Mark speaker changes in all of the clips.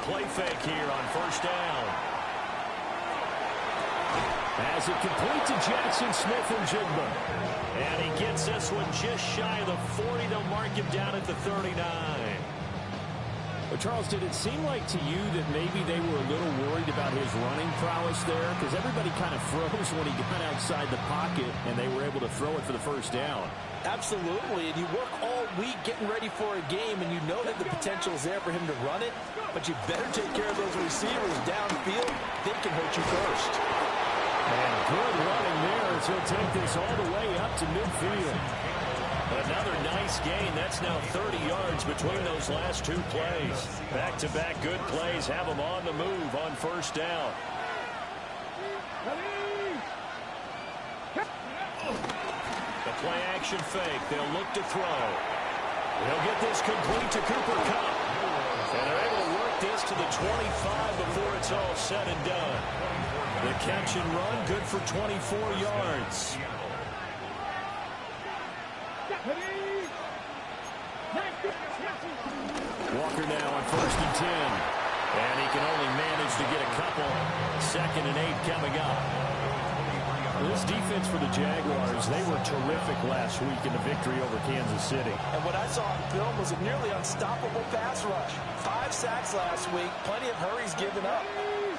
Speaker 1: play fake here on first down. As it complete to Jackson Smith and Jigba. And he gets this one just shy of the 40. They'll mark him down at the 39.
Speaker 2: Well, Charles, did it seem like to you that maybe they were a little worried about his running prowess there? Because everybody kind of froze when he got outside the pocket, and they were able to throw it for the first down.
Speaker 3: Absolutely, and you work all week getting ready for a game, and you know that the potential is there for him to run it, but you better take care of those receivers downfield. They can hurt you first.
Speaker 2: And good running there as he'll take this all the way up to midfield.
Speaker 1: Another nice gain. That's now 30 yards between those last two plays. Back-to-back good plays have them on the move on first down. The play action fake. They'll look to throw. They'll get this complete to Cooper Kupp. And they're able to work this to the 25 before it's all said and done. The catch and run good for 24 yards. Walker now on 1st and 10. And he can only manage to get a couple. 2nd and 8 coming up.
Speaker 2: This defense for the Jaguars, they were terrific last week in the victory over Kansas City.
Speaker 3: And what I saw on film was a nearly unstoppable pass rush. 5 sacks last week, plenty of hurries given up.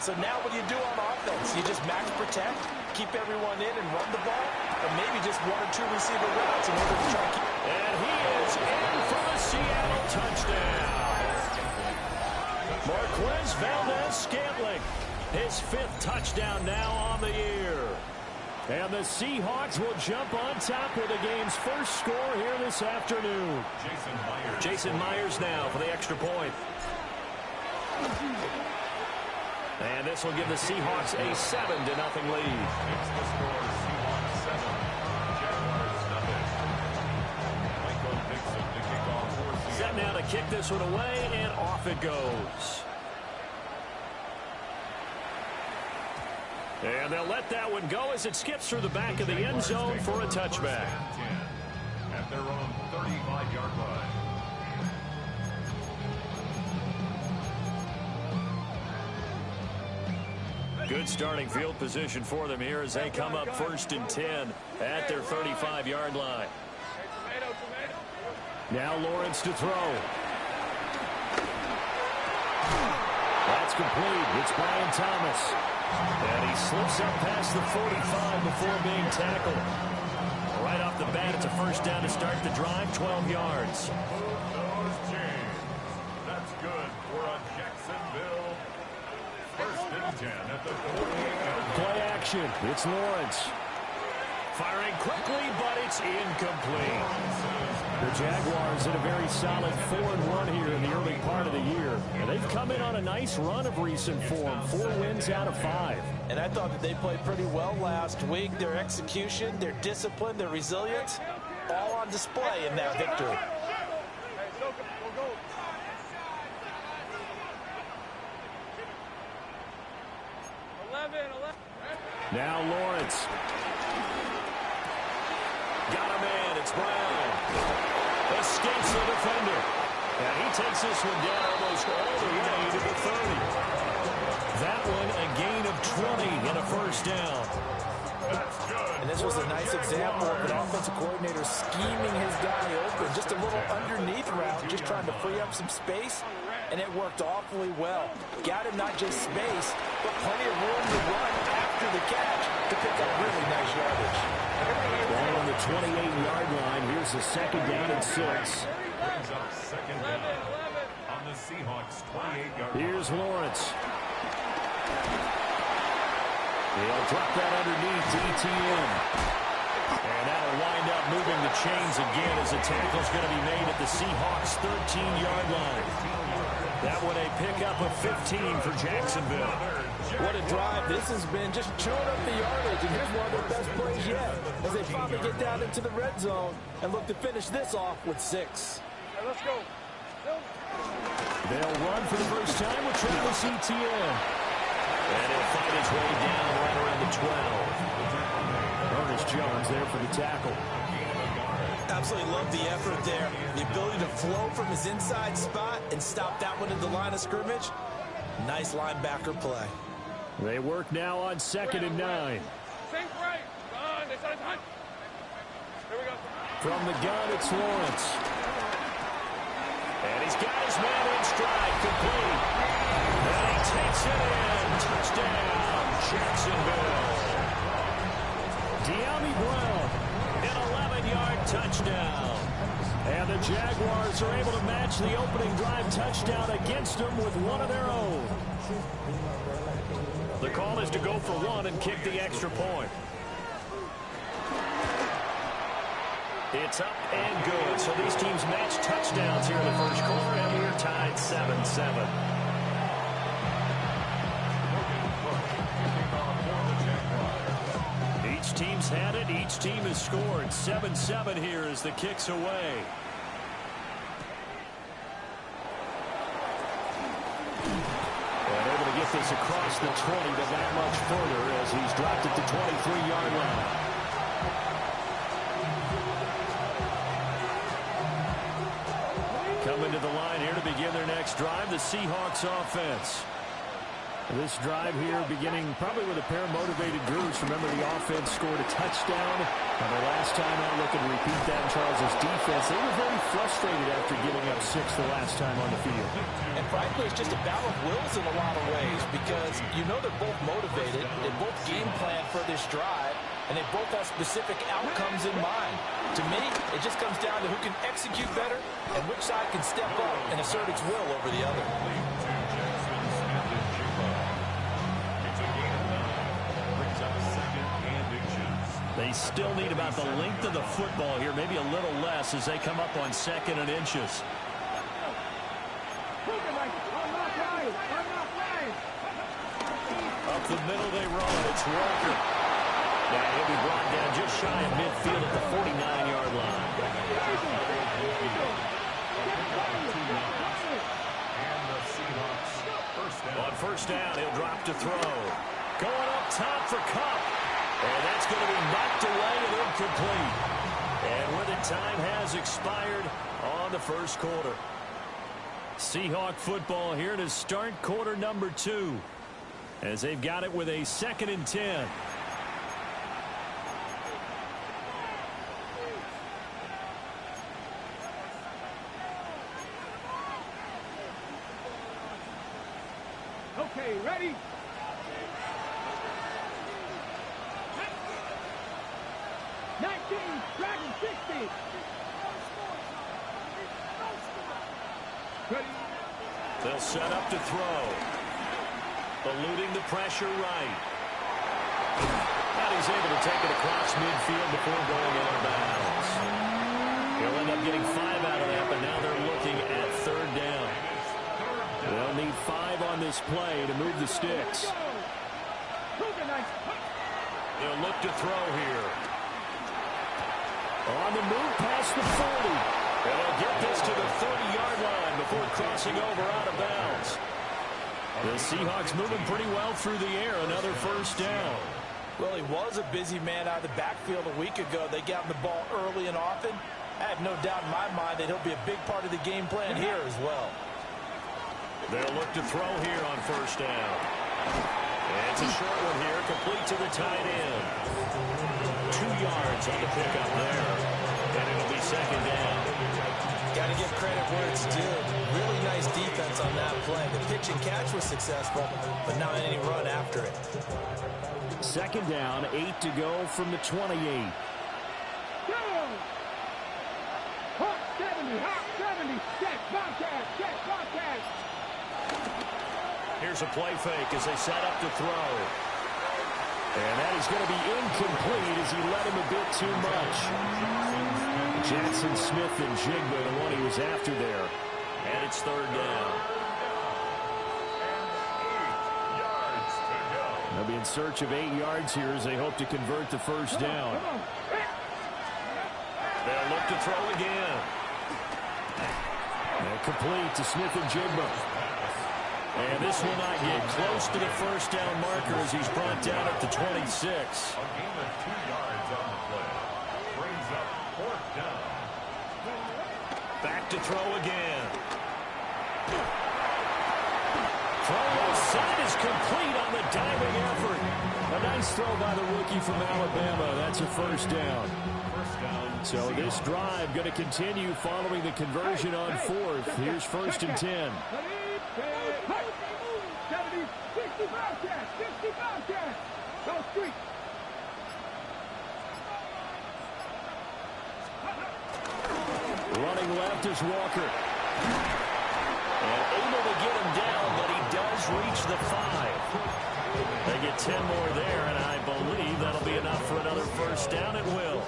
Speaker 3: So now what do you do on offense? You just max protect, keep everyone in and run the ball, or maybe just 1 or 2 receiver routes in order to try to keep...
Speaker 1: And he is in for the Seattle touchdown. Marquez Valdez-Scantling, his 5th touchdown now on the year. And the Seahawks will jump on top with the game's first score here this afternoon. Jason Myers now for the extra point. And this will give the Seahawks a 7-0 lead. Set now to kick this one away, and off it goes. And they'll let that one go as it skips through the back of the end zone for a touchback.
Speaker 4: At their own 35-yard line.
Speaker 1: Good starting field position for them here as they come up 1st and 10 at their 35-yard line.
Speaker 2: Now Lawrence to throw. That's complete. It's Brian Thomas.
Speaker 1: And he slips up past the 45 before being tackled. Right off the bat, it's a first down to start the drive, 12 yards.
Speaker 4: That's good for a Jacksonville 1st and 10 at the 48.
Speaker 2: Play action. It's Lawrence.
Speaker 1: Firing quickly, but it's incomplete.
Speaker 2: The Jaguars in a very solid 4-1 here in the early part of the year. And they've come in on a nice run of recent form. 4 wins out of 5.
Speaker 3: And I thought that they played pretty well last week. Their execution, their discipline, their resilience, all on display in that victory.
Speaker 2: Now Lawrence.
Speaker 1: Got a man. It's Brown. Escapes the defender. And he takes this one down almost all the way to the 30. That one a gain of 20 and a first down.
Speaker 3: And this was a nice example of an offensive coordinator scheming his guy open. Just a little underneath route, just trying to free up some space. And it worked awfully well. Got him not just space, but plenty of room to run after the catch to pick up really nice yardage.
Speaker 2: Ball on the 28-yard line. Here's the 2nd down and 6.
Speaker 4: Brings up 2nd down on the Seahawks 28-yard line.
Speaker 2: Here's Lawrence. He'll drop that underneath to ETN. And that'll wind up moving the chains again as the tackle's going to be made at the Seahawks 13-yard line. That one a pickup of 15 for Jacksonville.
Speaker 3: What a drive. This has been just chewing up the yardage, and here's one of their best plays yet as they finally get down into the red zone and look to finish this off with 6.
Speaker 5: Right, let's go.
Speaker 2: They'll run for the first time with Travis Etienne.
Speaker 1: And he'll find his way down right around the 12.
Speaker 2: Ernest Jones there for the tackle.
Speaker 3: Absolutely love the effort there. The ability to flow from his inside spot and stop that one at the line of scrimmage. Nice linebacker play.
Speaker 2: They work now on 2nd and 9. From the gun, it's Lawrence.
Speaker 1: And he's got his man in stride, complete. And he takes it in. Touchdown, Jacksonville.
Speaker 2: De'Ami Brown,
Speaker 1: An 11-yard touchdown.
Speaker 2: and the Jaguars are able to match the opening drive touchdown against them with one of their own.
Speaker 1: The call is to go for one and kick the extra point. It's up and good. So these teams match touchdowns here in the first quarter, and we're tied 7-7. Each team's had it. Each team has scored. 7-7 here as the kick's away. And able to get this across the 20, but not much further as he's dropped it to 23-yard line. Coming to the line here to begin their next drive, the Seahawks offense.
Speaker 2: This drive here beginning probably with a pair of motivated groups. Remember, the offense scored a touchdown. And the last time out, look and repeat that in Charles' defense. They were very frustrated after giving up 6 the last time on the field.
Speaker 3: And frankly, it's just a battle of wills in a lot of ways because you know they're both motivated. They both game plan for this drive, and they both have specific outcomes in mind. To me, it just comes down to who can execute better and which side can step up and assert its will over the other.
Speaker 1: They still need about the length of the football here, maybe a little less as they come up on 2nd and inches. Up the middle they run. It's Walker. Now he'll be brought down just shy of midfield at the 49-yard line. On first down, he'll drop to throw. Going up top for Cup. And that's going to be knocked away and incomplete. And where the time has expired on the first quarter. Seahawk football here to start quarter number 2. As they've got it with a 2nd and 10.
Speaker 5: Okay, ready? Dragon 60. Ready?
Speaker 1: They'll set up to throw. Eluding the pressure right. And he's able to take it across midfield before going out of bounds. He'll end up getting 5 out of that, but now they're looking at 3rd down. They'll need 5 on this play to move the sticks. They'll look to throw here. On the move past the 40. And they'll get this to the 30-yard line before crossing over out of bounds. The Seahawks moving pretty well through the air. Another first down.
Speaker 3: Well, he was a busy man out of the backfield a week ago. They got him the ball early and often. I have no doubt in my mind that he'll be a big part of the game plan here as well.
Speaker 1: They'll look to throw here on first down. And it's a short one here, complete to the tight end. 2 yards on the pickup there. And it'll be 2nd down.
Speaker 3: Got to give credit where it's due. Really nice defense on that play. The pitch and catch was successful, but not any run after it.
Speaker 2: 2nd down, 8 to go from the 28.
Speaker 5: Hot 70, check, Bobcat.
Speaker 1: Here's a play fake as they set up to throw. And that is going to be incomplete as he led him a bit too much. Jackson, Smith, and Jigba, the one he was after there. And it's 3rd down.
Speaker 2: They'll be in search of 8 yards here as they hope to convert the first down.
Speaker 1: They'll look to throw again.
Speaker 2: And complete to Smith and Jigba.
Speaker 1: And this will not get close to the first down marker as he's brought down at the 26.
Speaker 4: A gain of 2 yards on the play. Brings up 4th down.
Speaker 1: Back to throw again. throw left side is complete on the diving effort. A nice throw by the rookie from Alabama. That's a first down. So this drive going to continue following the conversion on fourth. Here's first and 10.
Speaker 5: 65 cash, 65 cash. Go street.
Speaker 1: Running left is Walker. And able to get him down, but he does reach the 5. They get 10 more there, and I believe that'll be enough for another first down. It will.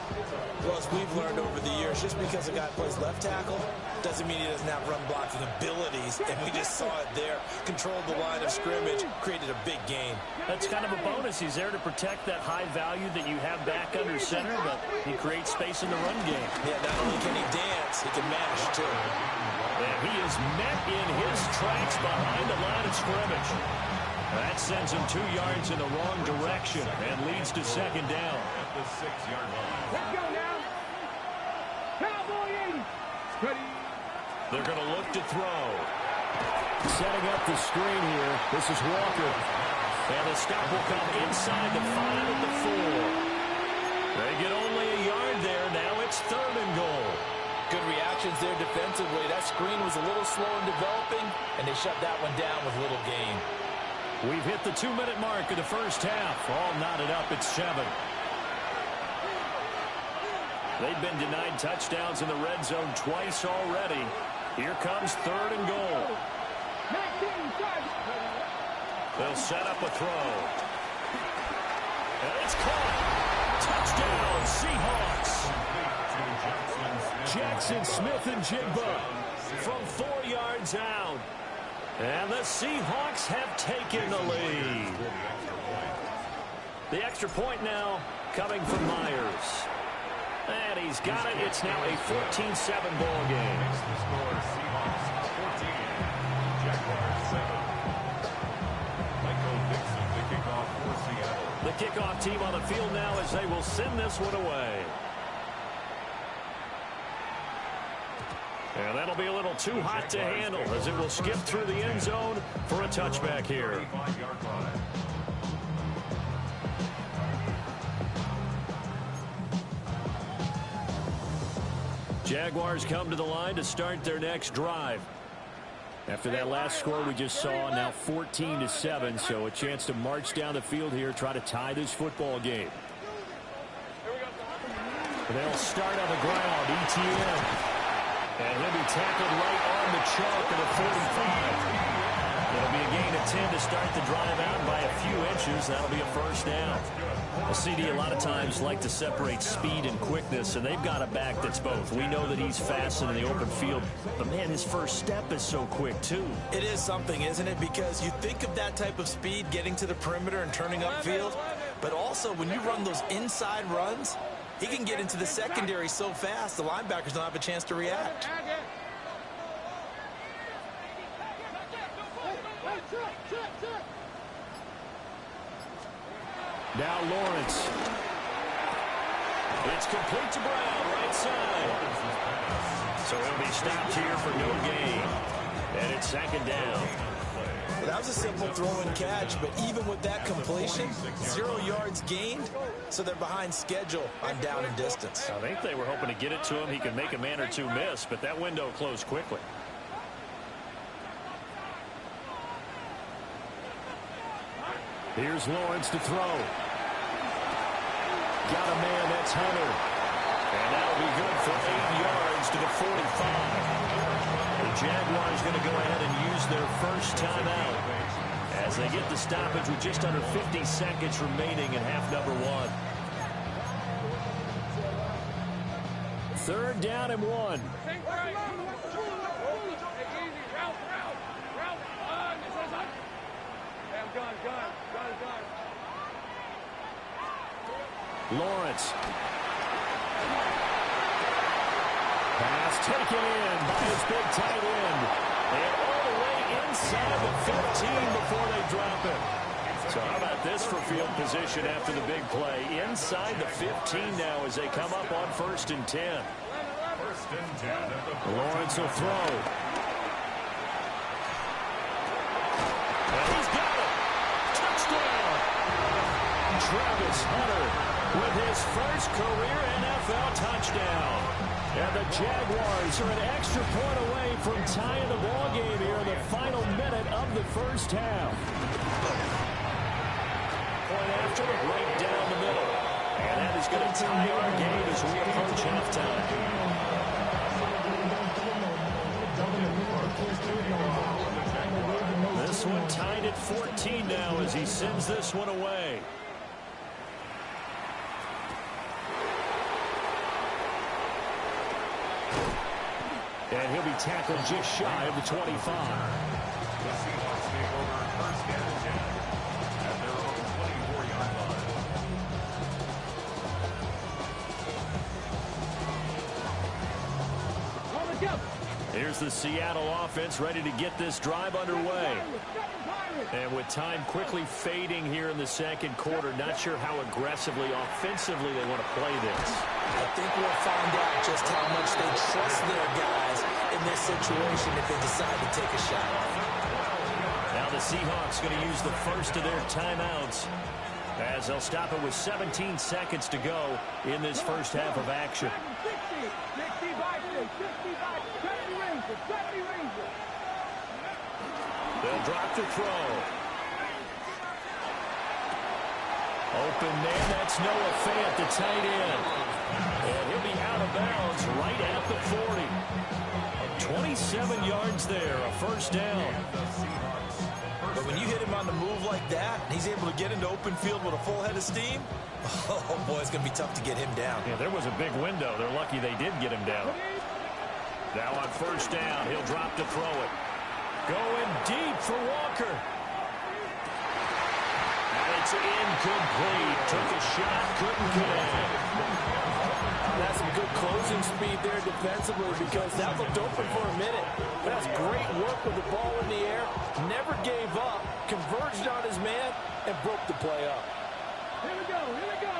Speaker 3: Well, as we've learned over the years, just because a guy plays left tackle doesn't mean he doesn't have run blocking abilities, and we just saw it there. Controlled the line of scrimmage, created a big gain.
Speaker 1: That's kind of a bonus. He's there to protect that high value that you have back under center, but he creates space in the run game.
Speaker 3: Yeah, not only can he dance, he can mash, too.
Speaker 1: And he is met in his tracks behind the line of scrimmage. That sends him 2 yards in the wrong direction and leads to second down.
Speaker 4: At the 6-yard line.
Speaker 5: Let's go now. Cowboy 80. Ready.
Speaker 1: They're going to look to throw. Setting up the screen here. This is Walker. And the stop will come inside the 5 at the 4. They get only a yard there. Now it's 3rd and goal.
Speaker 3: Good reactions there defensively. That screen was a little slow in developing, and they shut that one down with little gain.
Speaker 1: We've hit the 2-minute mark of the first half. All knotted up at 7. They've been denied touchdowns in the red zone twice already. Here comes 3rd and goal. They'll set up a throw. And it's caught. Touchdown, Seahawks. Jackson, Smith, and Jigba from 4 yards out. And the Seahawks have taken the lead. The extra point now coming from Myers. And he's got it. It's now a 14-7 ball game.
Speaker 4: The score, Seahawks 14, Jaguars 7. Michael Dixon, the kickoff for Seattle.
Speaker 1: The kickoff team on the field now as they will send this one away. And that'll be a little too hot to handle as it will skip through the end zone for a touchback here.
Speaker 4: 35-yard line.
Speaker 1: Jaguars come to the line to start their next drive. After that last score we just saw, now 14-7, so a chance to march down the field here, try to tie this football game. They'll start on the ground, ETN. And he'll be tackled right on the chalk at the 45. It'll be a gain of 10 to start the drive out by a few inches. That'll be a first down. A CD a lot of times like to separate speed and quickness, and they've got a back that's both. We know that he's fast in the open field, but man, his first step is so quick too.
Speaker 3: It is something, isn't it? Because you think of that type of speed getting to the perimeter and turning upfield, but also when you run those inside runs, he can get into the secondary so fast, the linebackers don't have a chance to react.
Speaker 1: Now Lawrence. It's complete to Brown, right side. So he'll be stopped here for no gain. And it's second down.
Speaker 3: Well, that was a simple throw and catch, but even with that completion, 0 yards gained, so they're behind schedule on down and distance.
Speaker 1: I think they were hoping to get it to him. He could make a man or two miss, but that window closed quickly. Here's Lawrence to throw. Got a man, that's Hunter. And that'll be good for 8 yards to the 45. The Jaguars going to go ahead and use their first timeout as they get the stoppage with just under 50 seconds remaining in half number 1. 3rd down and 1. Lawrence. Pass taken in by his big tight end. And all the way inside the 15 before they drop it. So how about this for field position after the big play? Inside the 15 now as they come up on 1st and 10.
Speaker 4: First and 10 at the
Speaker 1: Lawrence will throw. Travis Hunter with his first career NFL touchdown. And the Jaguars are an extra point away from tying the ball game here in the final minute of the first half. Point after, right down the middle. And that is going to tie our game as we approach halftime. This one tied at 14 now as he sends this one away. And he'll be tackled just shy of the 25.
Speaker 4: The Seahawks take over first and 10 at their own 24-yard line.
Speaker 1: Here's the Seattle offense ready to get this drive underway. And with time quickly fading here in the second quarter, not sure how aggressively, offensively they want to play this.
Speaker 3: I think we'll find out just how much they trust their guys in this situation if they decide to take a shot.
Speaker 1: Now the Seahawks going to use the first of their timeouts as they'll stop it with 17 seconds to go in this first half of action. They'll drop to throw. Open man, that's Noah Fant, the tight end. And he'll be out of bounds right at the 40. 27 yards there, a first down.
Speaker 3: But when you hit him on the move like that, he's able to get into open field with a full head of steam, oh boy, it's going to be tough to get him down.
Speaker 1: Yeah, there was a big window. They're lucky they did get him down. Now on first down, he'll drop to throw it. Going deep for Walker. And it's incomplete. Took a shot, couldn't connect.
Speaker 3: That's some good closing speed there defensively because that looked open for a minute. But that's great work with the ball in the air. Never gave up, converged on his man, and broke the play up.
Speaker 5: Here we go, here we go.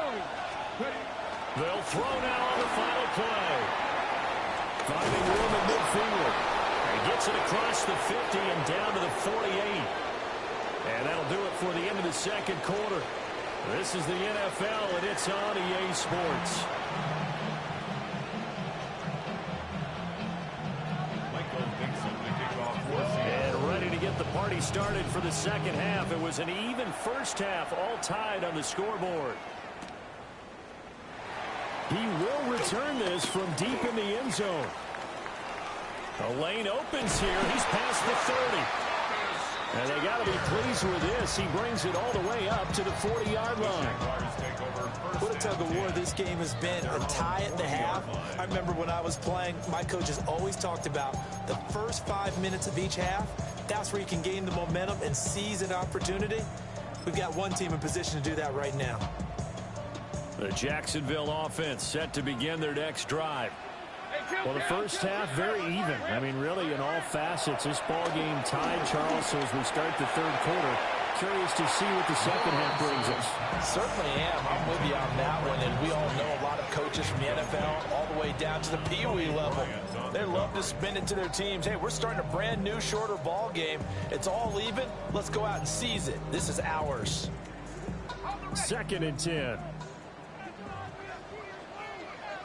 Speaker 5: Ready.
Speaker 1: They'll throw now on the final play. Finding room in midfield. He gets it across the 50 and down to the 48. And that'll do it for the end of the second quarter. This is the NFL, and it's on EA Sports. And ready to get the party started for the second half. It was an even first half, all tied on the scoreboard. He will return this from deep in the end zone. The lane opens here. He's past the 30. And they got to be pleased with this. He brings it all the way up to the 40-yard line.
Speaker 3: What a tug of war this game has been. A tie at the half. I remember when I was playing, my coaches always talked about the first 5 minutes of each half. That's where you can gain the momentum and seize an opportunity. We've got one team in position to do that right now.
Speaker 1: The Jacksonville offense set to begin their next drive. Well, the first half, very even. I mean, really, in all facets, this ball game tied, Charles. So as we start the third quarter, curious to see what the second half brings us.
Speaker 3: Certainly am. I'm with you on that one. And we all know a lot of coaches from the NFL all the way down to the Pee-wee level. They love to spin it to their teams. Hey, we're starting a brand new, shorter ball game. It's all even. Let's go out and seize it. This is ours.
Speaker 1: 2nd and 10.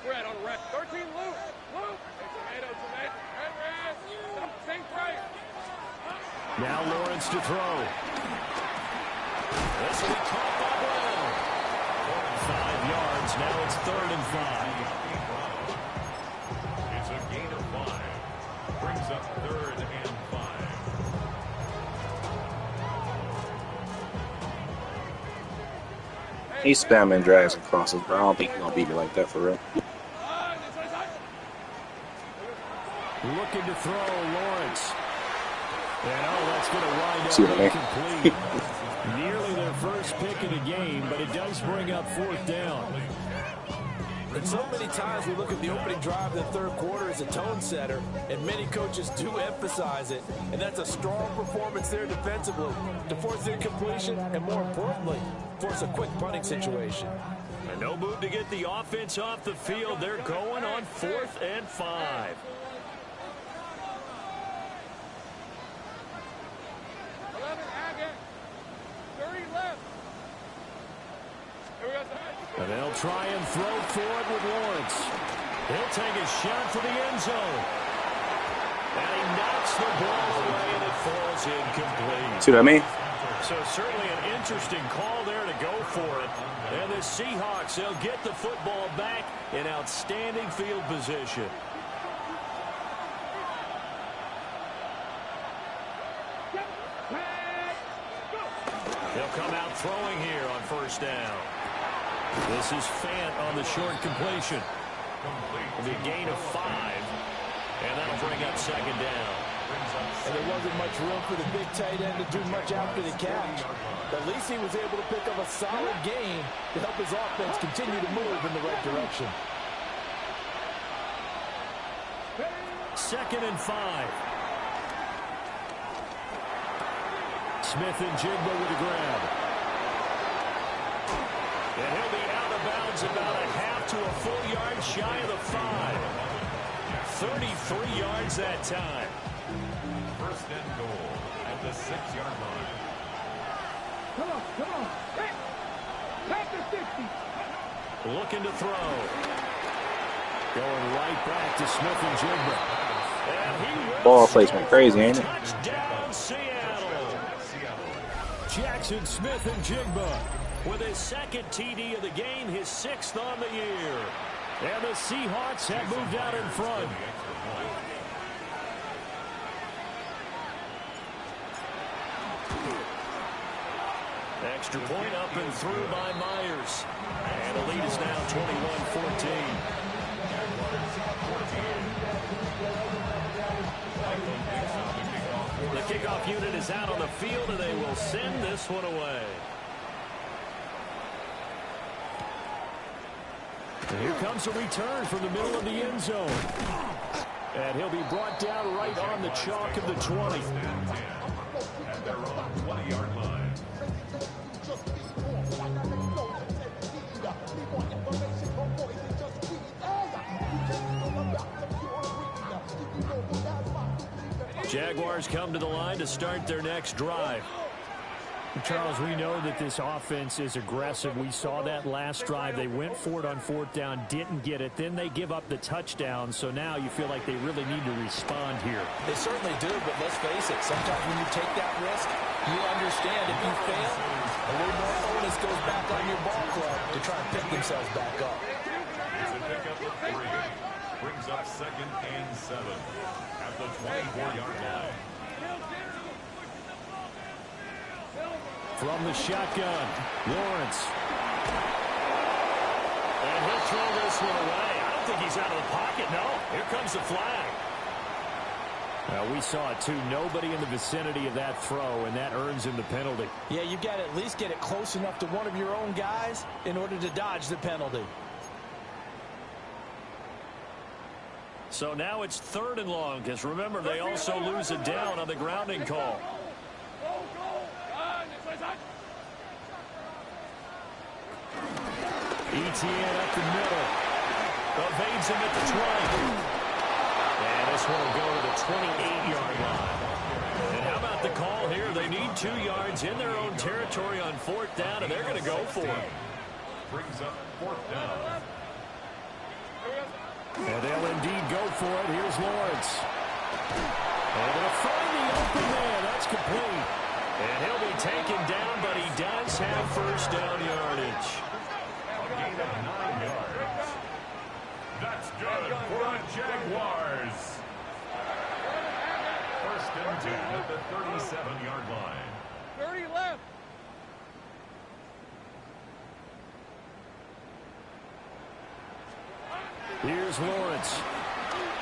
Speaker 5: We're at on the rest. 13 loose. Loose. Tomato, tomato. Think right.
Speaker 1: Now Lawrence to throw. This will be caught by Brown. 5 yards. Now it's 3rd and 5.
Speaker 4: It's a gain of 5. Brings up 3rd and 5.
Speaker 6: He's spamming drags and crosses, but I don't think he's going to beat me like that for real.
Speaker 1: Looking to throw, Lawrence. And that's going to wind
Speaker 6: See
Speaker 1: up
Speaker 6: what
Speaker 1: incomplete. Nearly their first pick of the game, but it does bring up 4th down.
Speaker 3: And so many times we look at the opening drive of the third quarter as a tone setter, and many coaches do emphasize it. And that's a strong performance there defensively to force incompletion and, more importantly, force a quick punting situation.
Speaker 1: And no move to get the offense off the field. They're going on 4th and 5.
Speaker 5: 11, Agate. 30 left.
Speaker 2: And they'll try and throw for it with Lawrence. He'll take a shot for the end zone. And he knocks the ball away, and it falls incomplete.
Speaker 6: See what I mean?
Speaker 1: So certainly an interesting call there to go for it. And the Seahawks, they'll get the football back in outstanding field position. They'll come out throwing here on first down. This is Fant on the short completion. It'll be a gain of 5. And that'll bring up second down.
Speaker 3: And there wasn't much room for the big tight end to do much after the catch. But at least he was able to pick up a solid gain to help his offense continue to move in the right direction.
Speaker 2: 2nd and 5. Smith and Jigba with a grab.
Speaker 1: And he'll be out of bounds about a half to a full yard shy of the 5. 33 yards that time.
Speaker 4: First and goal at the 6-yard line.
Speaker 5: Come on. Back to 60.
Speaker 1: Looking to throw.
Speaker 2: Going right back to Smith and Jigba.
Speaker 1: And he
Speaker 6: Ball placement crazy, ain't it?
Speaker 1: touchdown, Seattle.
Speaker 2: Jackson Smith and Jigba.
Speaker 1: With his second TD of the game, his 6th on the year.
Speaker 2: And the Seahawks have moved out in front.
Speaker 1: Extra point up and through by Myers. And the lead is now 21-14. The kickoff unit is out on the field, and they will send this one away.
Speaker 2: And here comes a return from the middle of the end zone. And he'll be brought down right on the chalk of the 20.
Speaker 4: At their own 20-yard line.
Speaker 1: Jaguars come to the line to start their next drive.
Speaker 2: Charles, we know that this offense is aggressive. We saw that last drive. They went for it on 4th down, didn't get it. Then they give up the touchdown. So now you feel like they really need to respond here.
Speaker 3: They certainly do, but let's face it. Sometimes when you take that risk, you understand if you fail, a little more onus goes back on your ball club to try and pick themselves back up.
Speaker 4: It's a pickup of 3. Brings up 2nd and 7 at the 24-yard line.
Speaker 2: From the shotgun, Lawrence.
Speaker 1: And he'll throw this one away. I don't think he's out of the pocket, no. Here comes the flag.
Speaker 2: We saw it, too. Nobody in the vicinity of that throw, and that earns him the penalty.
Speaker 3: Yeah, you got to at least get it close enough to one of your own guys in order to dodge the penalty.
Speaker 1: So now it's 3rd and long, because remember, they also lose a down on the grounding call.
Speaker 2: Etienne up the middle.
Speaker 1: Evades him at the 20. And this one will go to the 28-yard line. And how about the call here? They need 2 yards in their own territory on 4th down, and they're going to go for it.
Speaker 4: Brings up 4th down.
Speaker 2: And they'll indeed go for it. Here's Lawrence. And they'll find the open man. That's complete.
Speaker 1: And he'll be taken down, but he does have first down yardage.
Speaker 4: A gain of 9 yards. That's good for the Jaguars. 1st and 10 at the 37-yard line.
Speaker 5: 30 left.
Speaker 2: Here's Lawrence.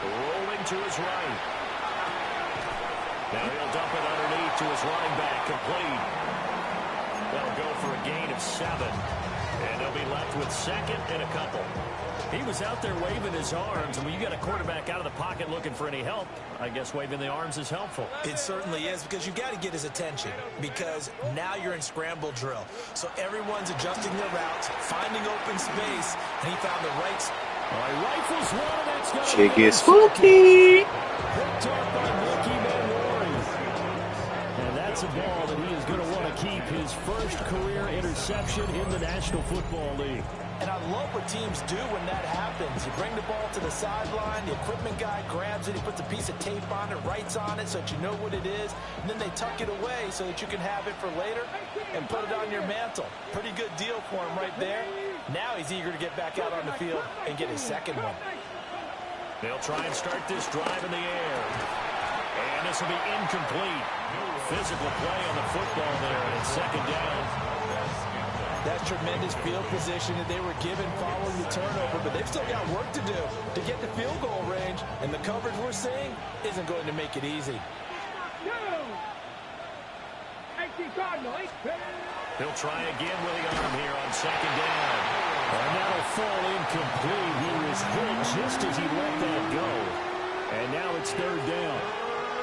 Speaker 1: Rolling to his right. Now he'll dump it underneath to his running back, complete. That'll go for a gain of 7. And they'll be left with 2nd and a couple.
Speaker 2: He was out there waving his arms, and when you got a quarterback out of the pocket looking for any help, I guess waving the arms is helpful.
Speaker 3: It certainly is, because you've got to get his attention, because now you're in scramble drill. So everyone's adjusting their routes, finding open space, and he found the right spot.
Speaker 2: Rifles one, and it's going to
Speaker 6: Chick is spooky.
Speaker 2: picked up by Mickey Manwari. And that's a ball that he is going to want to keep his first career interception in the National Football League.
Speaker 3: And I love what teams do when that happens. You bring the ball to the sideline, the equipment guy grabs it, he puts a piece of tape on it, writes on it so that you know what it is, and then they tuck it away so that you can have it for later and put it on your mantle. Pretty good deal for him right there. Now he's eager to get back out on the field and get his second one.
Speaker 1: They'll try and start this drive in the air. And this will be incomplete. Physical play on the football there, and it's second down.
Speaker 3: That's tremendous field position that they were given following the turnover, but they've still got work to do to get the field goal range, and the coverage we're seeing isn't going to make it easy.
Speaker 1: He'll try again with the arm here on second down.
Speaker 2: And that'll fall incomplete. He was hit just as he let that go. And now it's third down.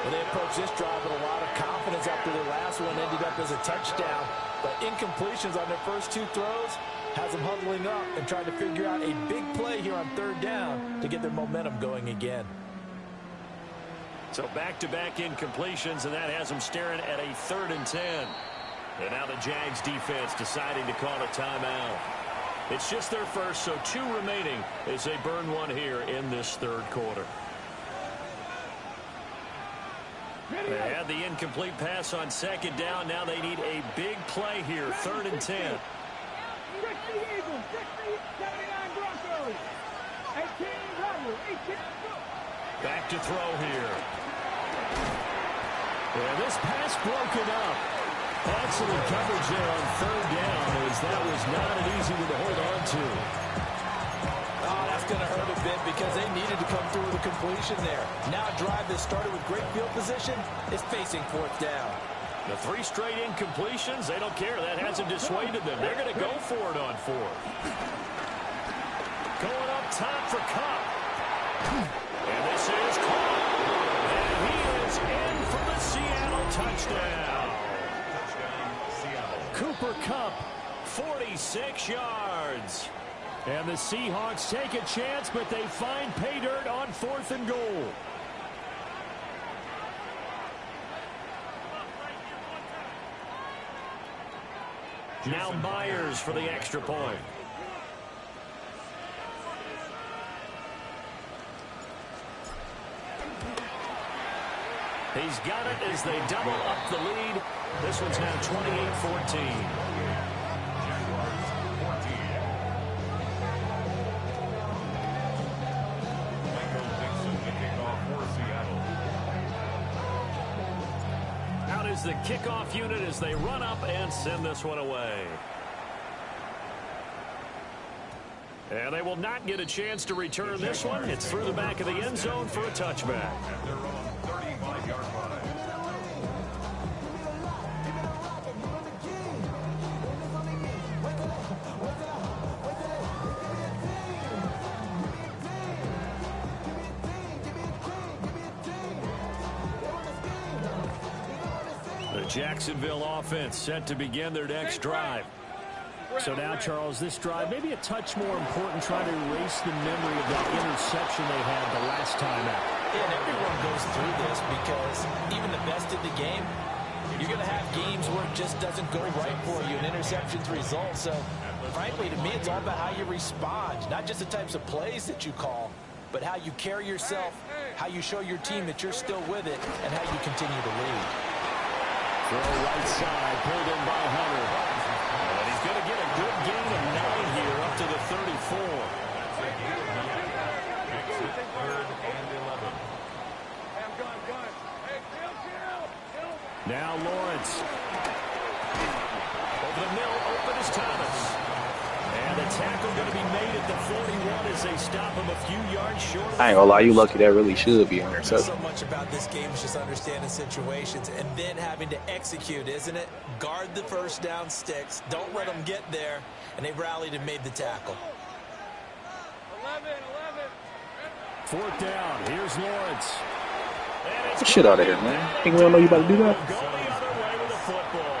Speaker 3: And they approach this drive with a lot of confidence after their last one ended up as a touchdown. But incompletions on their first two throws has them huddling up and trying to figure out a big play here on third down to get their momentum going again.
Speaker 1: So back-to-back incompletions, and that has them staring at a 3rd and 10. And now the Jags defense deciding to call a timeout. It's just their first, so 2 remaining as they burn one here in this third quarter. They had the incomplete pass on second down. Now they need a big play here, 3rd and 10. Back to throw here.
Speaker 2: And this pass broken up. Excellent coverage there on third down, as that was not an easy one to hold on to.
Speaker 3: Oh, that's going to hurt a bit because they needed to come through with a completion there. Now a drive that started with great field position is facing 4th down.
Speaker 1: The 3 straight incompletions, they don't care. That hasn't dissuaded them. They're going to go for it on 4th. Going up top for Cup. And this is caught. And he is in for the Seattle touchdown.
Speaker 2: Cooper Kupp,
Speaker 1: 46 yards.
Speaker 2: and the Seahawks take a chance, but they find pay dirt on 4th and goal.
Speaker 1: Now Myers for the extra point. He's got it as they double up the lead. This one's now 28-14. Out is the kickoff unit as they run up and send this one away. And they will not get a chance to return this one. It's through the back of the end zone for a touchback. The Jacksonville offense set to begin their next drive.
Speaker 2: So now, Charles, this drive may be a touch more important, trying to erase the memory of that interception they had the last time out.
Speaker 3: Yeah, and everyone goes through this because even the best in the game, you're going to have games where it just doesn't go right for you, and interceptions result. So, frankly, to me, it's all about how you respond, not just the types of plays that you call, but how you carry yourself, how you show your team that you're still with it, and how you continue to lead.
Speaker 2: Throw right side, pulled in by Hunter.
Speaker 1: And he's going to get a good gain of 9 here up to the 34.
Speaker 2: Now Lawrence.
Speaker 1: Over the middle, open is Thomas. And the tackle going to be made at the 41 as they stop him a few yards short.
Speaker 6: I ain't gonna lie, you lucky that really should be an interception.
Speaker 3: So much about this game is just understanding situations and then having to execute, isn't it? Guard the first down sticks. Don't let them get there. And they rallied and made the tackle.
Speaker 2: 4th down. Here's Lawrence.
Speaker 6: Get the shit out of here, man. Think we don't know you about to do that?
Speaker 1: Go the other way with the football.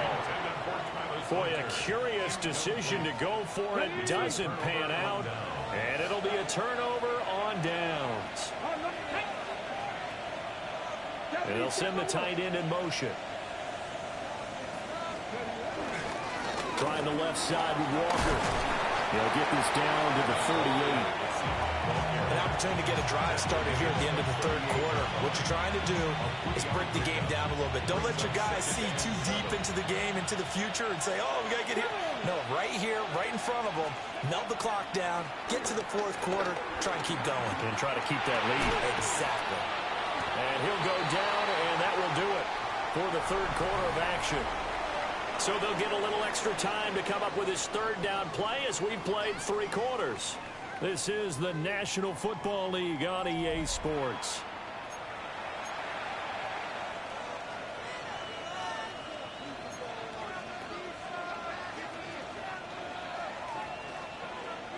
Speaker 1: Boy, a curious decision to go for it. Doesn't pan out. And it'll be a turnover on downs. And they'll send the tight end in motion.
Speaker 2: Trying the left side with Walker. They'll get this down to the 38.
Speaker 3: An opportunity to get a drive started here at the end of the third quarter. What you're trying to do is break the game down a little bit. Don't let your guys see too deep into the game, into the future, and say, oh, we got to get here. No, right here, right in front of them, melt the clock down, get to the fourth quarter, try and keep going.
Speaker 2: And try to keep that lead.
Speaker 3: Exactly.
Speaker 1: And he'll go down, and that will do it for the third quarter of action. So they'll get a little extra time to come up with his third down play as we've played 3 quarters. This is the National Football League on EA Sports.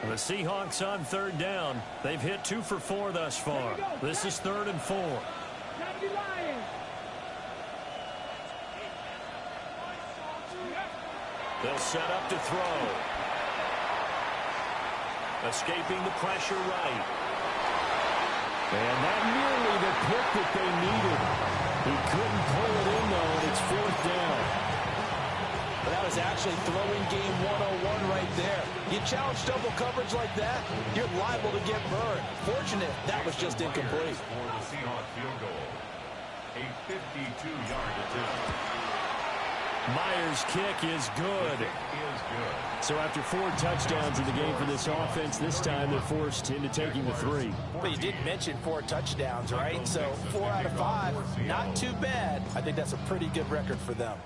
Speaker 1: The Seahawks on third down. They've hit 2 for 4 thus far. This is 3rd and 4. They'll set up to throw. Escaping the pressure right.
Speaker 2: And that nearly the pick that they needed. He couldn't pull it in, though, and it's 4th down.
Speaker 3: But that was actually throwing game 101 right there. You challenge double coverage like that, you're liable to get burned. Fortunate, that was just incomplete.
Speaker 4: For the Seahawks field goal, a 52-yard attempt.
Speaker 1: Myers' kick is good.
Speaker 2: So after 4 touchdowns in the game for this offense, this time they're forced into taking the 3.
Speaker 3: But you did mention 4 touchdowns, right? So 4 out of 5, not too bad. I think that's a pretty good record for them.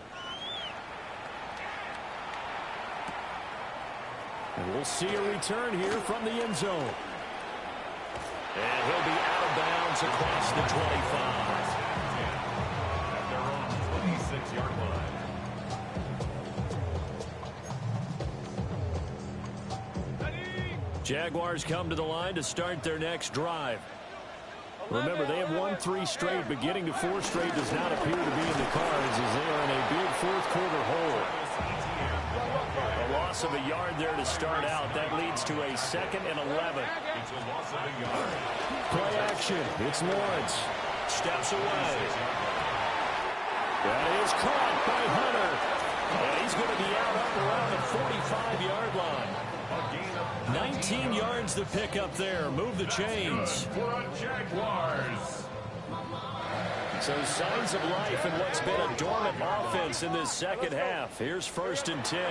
Speaker 2: And we'll see a return here from the end zone.
Speaker 1: And he'll be out of bounds across the 25.
Speaker 4: At their own 26-yard line.
Speaker 1: Jaguars come to the line to start their next drive. Remember, they have won 3 straight, but getting to 4 straight does not appear to be in the cards as they are in a big fourth quarter hole. A loss of a yard there to start out. That leads to a 2nd and 11.
Speaker 4: It's a loss of a yard.
Speaker 2: Play action. It's Lawrence.
Speaker 1: Steps away.
Speaker 2: That is caught by Hunter.
Speaker 1: And he's going to be out up around the 45-yard line. 19 yards to pick up there. Move the chains.
Speaker 4: For a Jaguars.
Speaker 1: So signs of life in what's been a dormant offense in this second half. Here's 1st and 10.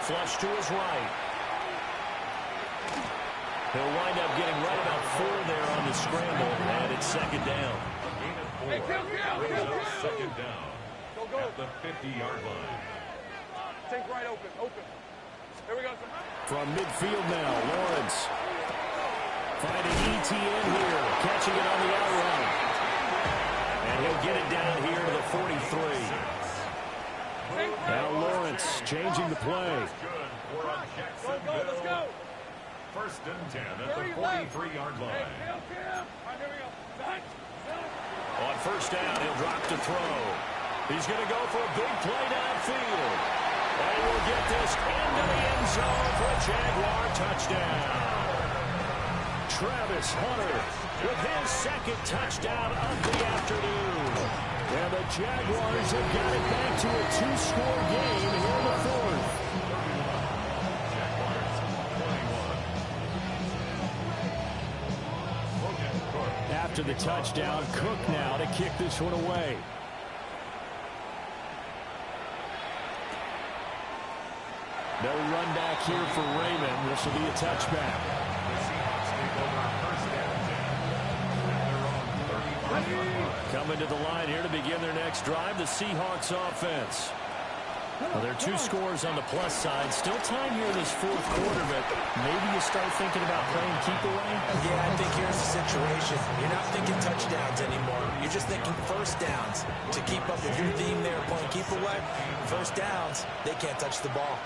Speaker 1: Flush to his right. He'll wind up getting right about 4 there on the scramble, and it's 2nd down.
Speaker 4: Hey, kill. 2nd down. Go. At the 50-yard line.
Speaker 5: Take right open. Here we go.
Speaker 2: From midfield now, Lawrence. Finding ETN here, catching it on the out route.
Speaker 1: And he'll get it down here to the 43.
Speaker 2: Now Lawrence changing the play.
Speaker 5: Let's go.
Speaker 4: 1st and 10 at the 43-yard line.
Speaker 1: On 1st down, he'll drop to throw. He's going to go for a big play downfield. And we'll get this into the end zone for a Jaguar touchdown. Travis Hunter with his 2nd touchdown of the afternoon.
Speaker 2: And the Jaguars have got it back to a 2-score game here in the 4th. After the touchdown, Cook now to kick this one away. No run back here for Raymond. This will be a touchback.
Speaker 1: Coming to the line here to begin their next drive, the Seahawks offense. Well, there are 2 scores on the plus side. Still time here in this 4th quarter, but maybe you start thinking about playing keep away?
Speaker 3: Yeah, I think here's the situation. You're not thinking touchdowns anymore. You're just thinking 1st downs. To keep up with your theme there, playing keep away, 1st downs, they can't touch the ball.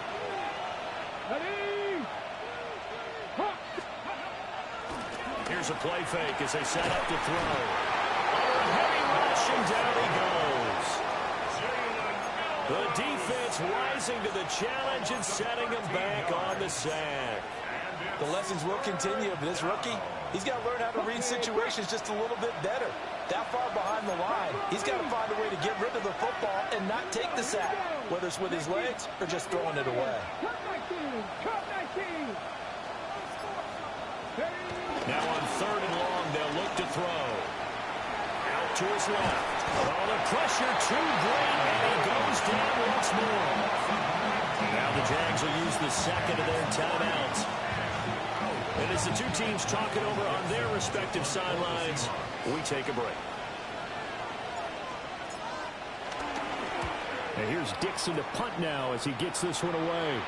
Speaker 1: Here's a play fake as they set up to throw. Oh, heavy rush, and down he goes. The defense rising to the challenge and setting him back on the sack.
Speaker 3: The lessons will continue, but this rookie, he's got to learn how to read situations just a little bit better. That far behind the line, he's got to find a way to get rid of the football and not take the sack, whether it's with his legs or just throwing it away.
Speaker 1: Now on 3rd and long, they'll look to throw. Out to his left. Oh, the pressure too great, and he goes down once more. Now the Jags will use the second of their timeouts. And as the two teams talk it over on their respective sidelines, we take a break.
Speaker 2: And here's Dixon to punt now as he gets this one away.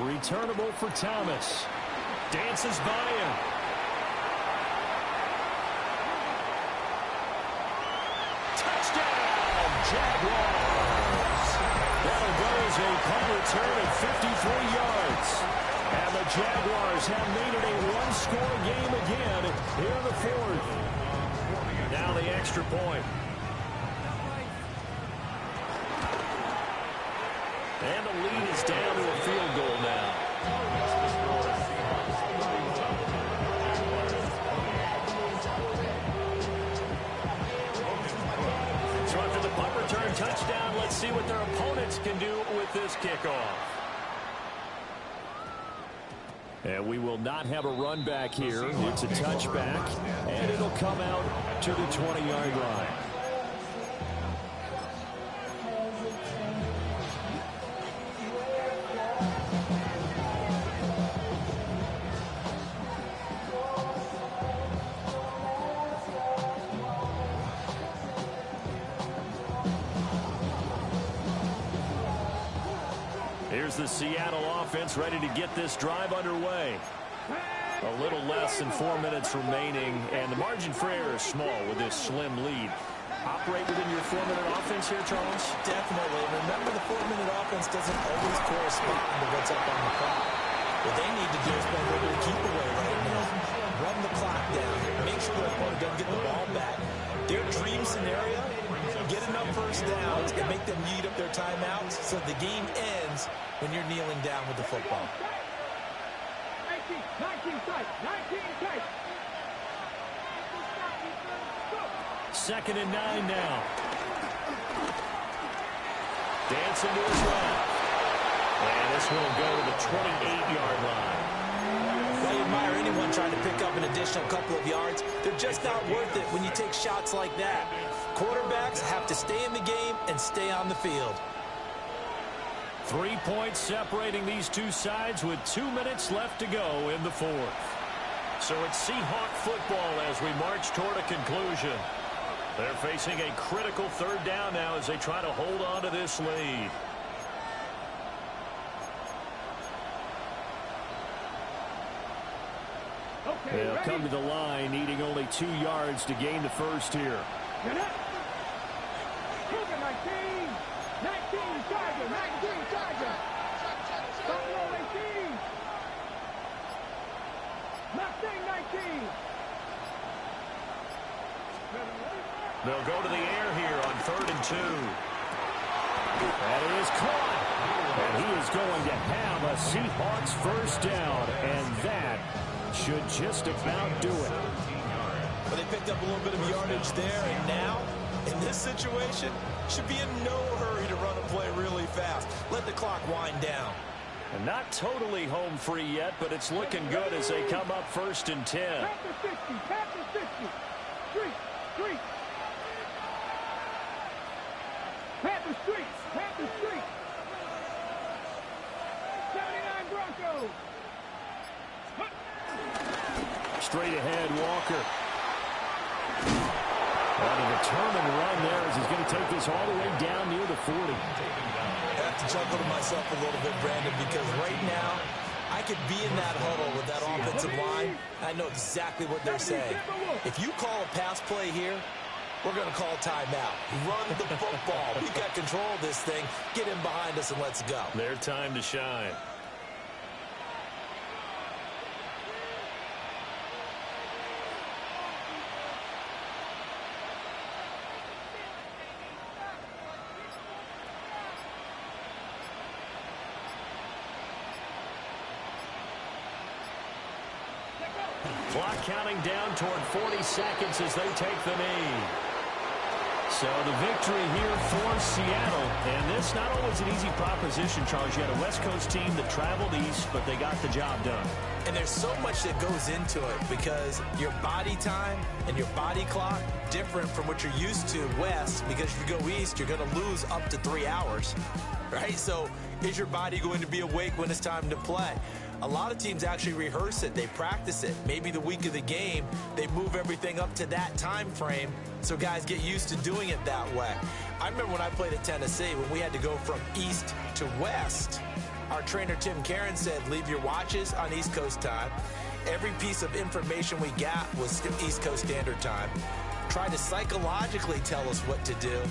Speaker 2: Returnable for Thomas.
Speaker 1: Dances by him. Touchdown, Jaguars. That'll go as a punt return of 53 yards. And the Jaguars have made it a one-score game again here in the 4th. Now the extra point. And the lead is down to a field goal now. So after the punt return touchdown, let's see what their opponents can do with this kickoff.
Speaker 2: And we will not have a run back here. It's a touchback, and it'll come out to the 20-yard line.
Speaker 1: Here's the Seattle offense ready to get this drive underway. A little less than 4 minutes remaining, and the margin for error is small with this slim lead. Operate within your 4-minute offense here, Charles?
Speaker 3: Definitely. Remember, the 4-minute offense doesn't always correspond to what's up on the clock. What they need to do is find a way to keep away right now. Run the clock down. Make sure their opponent doesn't get the ball back. Their dream scenario, get enough first downs and make them eat up their timeouts so the game ends when you're kneeling down with the football.
Speaker 5: 19 tight. 19 tight.
Speaker 1: 2nd and 9 now. Dancing to his left. And this will go to the 28-yard line.
Speaker 3: I admire anyone trying to pick up an additional couple of yards. They're just not worth it when you take shots like that. Quarterbacks have to stay in the game and stay on the field.
Speaker 1: 3 points separating these two sides with 2 minutes left to go in the 4th. So it's Seahawk football as we march toward a conclusion. They're facing a critical 3rd down now as they try to hold on to this lead.
Speaker 2: They'll come to the line, needing only 2 yards to gain the first here.
Speaker 5: Get up. 19. 19 Charger. 19 Charger. Stop roll 18. Mustang 19.
Speaker 1: They'll go to the air here on 3rd and 2. That is caught. And he is going to have a Seahawks first down. And that should just about do it.
Speaker 3: But they picked up a little bit of yardage there, and now, in this situation, should be in no hurry to run a play really fast. Let the clock wind down.
Speaker 1: And not totally home free yet, but it's looking good as they come up 1st and 10.
Speaker 5: Tap the 50. Tap the 50. Street. Tap the street. Tap the street. 79 Broncos.
Speaker 1: Straight ahead, Walker. On a determined run there as he's going to take this all the way down near the 40.
Speaker 3: I have to chuckle to myself a little bit, Brandon, because right now, I could be in that huddle with that offensive line. I know exactly what they're saying. If you call a pass play here, we're going to call timeout. Run the football. We've got control of this thing. Get in behind us and let's go.
Speaker 1: Their time to shine. Clock counting down toward 40 seconds as they take the knee. So the victory here for Seattle. And this not always an easy proposition, Charles. You had a West Coast team that traveled east, but they got the job done.
Speaker 3: And there's so much that goes into it because your body time and your body clock different from what you're used to west, because if you go east, you're going to lose up to 3 hours, right? So is your body going to be awake when it's time to play? A lot of teams actually rehearse it. They practice it. Maybe the week of the game, they move everything up to that time frame so guys get used to doing it that way. I remember when I played at Tennessee, when we had to go from east to west, our trainer, Tim Karen, said, leave your watches on East Coast time. Every piece of information we got was East Coast Standard Time. Tried to psychologically tell us what to do.